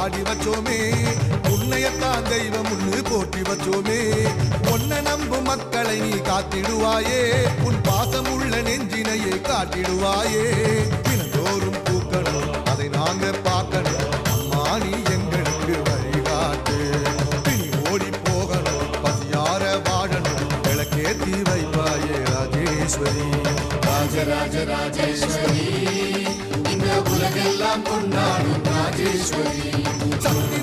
பாடி வச்சோமே உன்னையத்தான் தெய்வம் ஒன்று போற்றி வச்சோமே உன்னை நம்பும் மக்களை நீ காத்திடுவாயே உன் பாசம் உள்ள நெஞ்சினையே காட்டிடுவாயே தினந்தோறும் பூக்கணும் அதை நாங்க பார்க்கணும் அம்மா நீ எங்களுக்கு வழிகாட்டு பிணி ஓடி போகணும் பசியார வாழணும் விளக்கேத்தி வைப்பாயே ராஜேஸ்வரி ராஜராஜ ராஜேஸ்வரி இந்த உலகெல்லாம் கொண்டாடும் ராஜேஸ்வரி சக்தி